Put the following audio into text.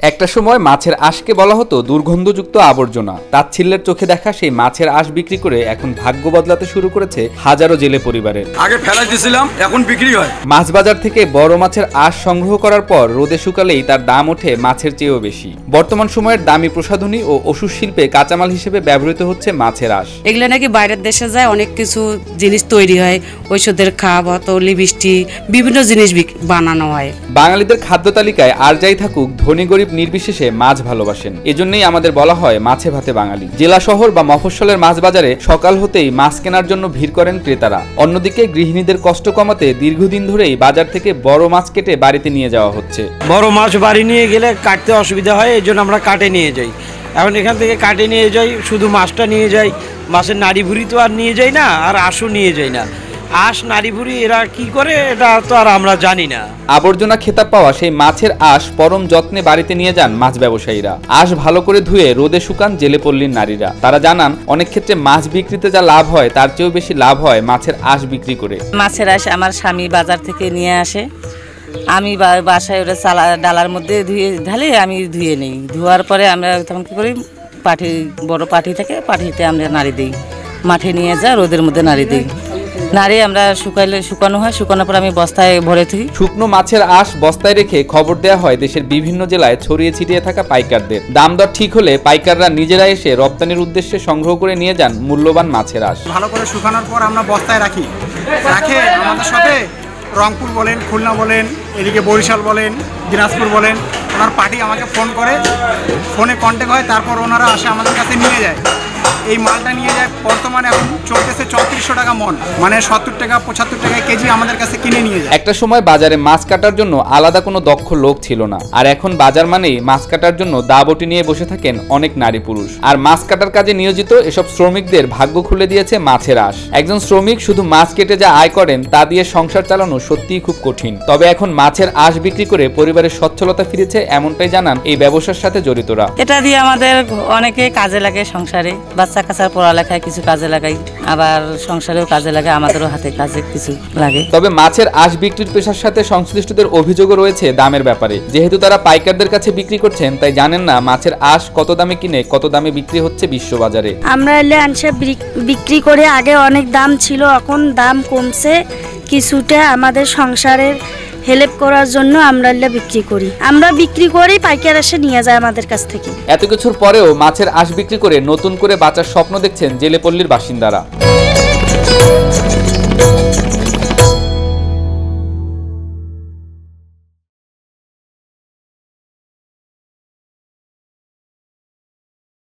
একটা সময় মাছের আঁশকে বলা হতো দুর্গন্ধযুক্ত আবর্জনা। তাচ্ছিল্যের চোখে দেখা সেই মাছের আঁশ বিক্রি করে এখন ভাগ্য বদলাতে শুরু করেছে হাজারো জেলে পরিবারের। আগে ফেলাই দিয়েছিলাম, এখন বিক্রি হয়। মাছ বাজার থেকে বড় মাছের আঁশ সংগ্রহ করার পর রোদে শুকালেই তার দাম ওঠে মাছের চেয়েও বেশি। বর্তমান সময়ের দামি প্রসাধনী ও ওষুধ শিল্পে কাঁচামাল হিসেবে ব্যবহৃত হচ্ছে মাছের আঁশ। এগুলো নাকি বাইরের দেশে যায়, অনেক কিছু জিনিস তৈরি হয়, ঔষধের খাওয়া বোতল, লিপস্টিক, বিভিন্ন জিনিস বানানো হয়। বাঙালিদের খাদ্য তালিকায় আর যাই থাকুক, ধনী গরিব নির্বিশেষে মাছ ভালোবাসেন। এজন্যই আমাদের বলা হয় মাছে ভাতে বাঙালি। জেলা শহর বা মফস্বলের মাছ বাজারে সকাল হতেই মাছ কেনার জন্য ভিড় করেন ক্রেতারা। অন্যদিকে গৃহিণীদের কষ্ট কমাতে দীর্ঘদিন ধরেই বাজার থেকে বড় মাছ কেটে বাড়িতে নিয়ে যাওয়া হচ্ছে। বড় মাছ বাড়ি নিয়ে গেলে কাটতে অসুবিধা হয়, এই জন্য আমরা কাটে নিয়ে যাই। এখন এখান থেকে কাটে নিয়ে যাই, শুধু মাছটা নিয়ে যাই, মাছের নাড়ি ভুড়ি তো আর নিয়ে যাই না, আর আঁশও নিয়ে যাই না। আঁশ নাড়ি ভুড়ি এরা কি করে এটা তো আর আমরা জানি না। আবর্জনা খেতাব পাওয়া সেই মাছের আঁশ পরম যত্নে বাড়িতে নিয়ে যান মাছ ব্যবসায়ীরা। আঁশ ভালো করে ধুয়ে রোদে শুকান জেলেপল্লীর নারীরা। তারা জানান অনেক ক্ষেত্রে মাছ বিক্রিতে যা লাভ হয় তার চেয়েও বেশি লাভ হয় মাছের আঁশ বিক্রি করে। মাছের আঁশ আমার স্বামী বাজার থেকে নিয়ে আসে, আমি বাসায় ওটা ডালার মধ্যে ধুয়ে ঢালে আমি ধুয়ে নিই। ধোয়ার পরে আমরা তখন কী করি, পাটি বড় পাটি থাকে, পাটিতে আমরা নাড়ি দিই, মাঠে নিয়ে যা রোদের মধ্যে নাড়ি দিই, নাড়ি আমরা শুকানো হয়, শুকানোর পর আমি বস্তায় ভরে থাকি। শুকনো মাছের আঁশ বস্তায় রেখে খবর দেওয়া হয় দেশের বিভিন্ন জেলায় ছড়িয়ে ছিটিয়ে থাকা পাইকারদের। দাম দর ঠিক হলে পাইকাররা নিজেরা এসে রপ্তানির উদ্দেশ্যে সংগ্রহ করে নিয়ে যান মূল্যবান মাছের আঁশ। ভালো করে শুকানোর পর আমরা বস্তায় রাখে আমাদের সাথে রংপুর বলেন, খুলনা বলেন, এদিকে বরিশাল বলেন, দিনাজপুর বলেন, ওনার পার্টি আমাকে ফোন করে, ফোনে কন্ট্যাক্ট হয়, তারপর ওনারা আসে আমাদের কাছে নিয়ে যায়। এই মালটা নিয়ে যায়, বর্তমানে এখন চলতেছে 3400 টাকা মন, মানে 70 টাকা 75 টাকা কেজি আমাদের কাছে কিনে নিয়ে যায়। একটা সময় বাজারে মাছ কাটার জন্য আলাদা কোনো দক্ষ লোক ছিল না, আর এখন বাজার মানেই মাছ কাটার জন্য দাবটি নিয়ে বসে থাকেন অনেক নারী পুরুষ। আর মাছ কাটার কাজে নিয়োজিত এসব শ্রমিকদের ভাগ্য খুলে দিয়েছে মাছের আঁশ। একজন শ্রমিক শুধু মাছ কেটে যা আয় করেন তা দিয়ে সংসার চালানো সত্যিই খুব কঠিন। তবে এখন মাছের আঁশ বিক্রি করে পরিবারের সচ্ছলতা ফিরেছে, এমনটাই জানান এই ব্যবসার সাথে জড়িতরা। এটা দিয়ে আমাদের অনেকে কাজে লাগে, সংসারে বাচ্চা কাচ্চার পড়ালেখায় কিছু কাজে লাগাই, আবার সংসারেও কাজে লাগে, আমাদেরও হাতে কাজে কিছু লাগে। তবে মাছের আঁশ বিক্রির পেশার সাথে সংশ্লিষ্টদের অভিযোগও রয়েছে দামের ব্যাপারে। যেহেতু তারা পাইকারদের কাছে বিক্রি করছেন, তাই জানেন না মাছের আঁশ কত দামে কিনে কত দামে বিক্রি হচ্ছে বিশ্ববাজারে। আমরা এলে আনসে বিক্রি করে, আগে অনেক দাম ছিল, এখন দাম কমছে কিছুটা। আমাদের সংসারের হেল্প করার জন্য আমরা বিক্রি করি, পাইকার এসে নিয়ে যায় আমাদের কাছ থেকে। এত কিছুর পরেও মাছের আঁশ বিক্রি করে নতুন করে বাঁচার স্বপ্ন দেখছেন জেলেপল্লীর বাসিন্দারা।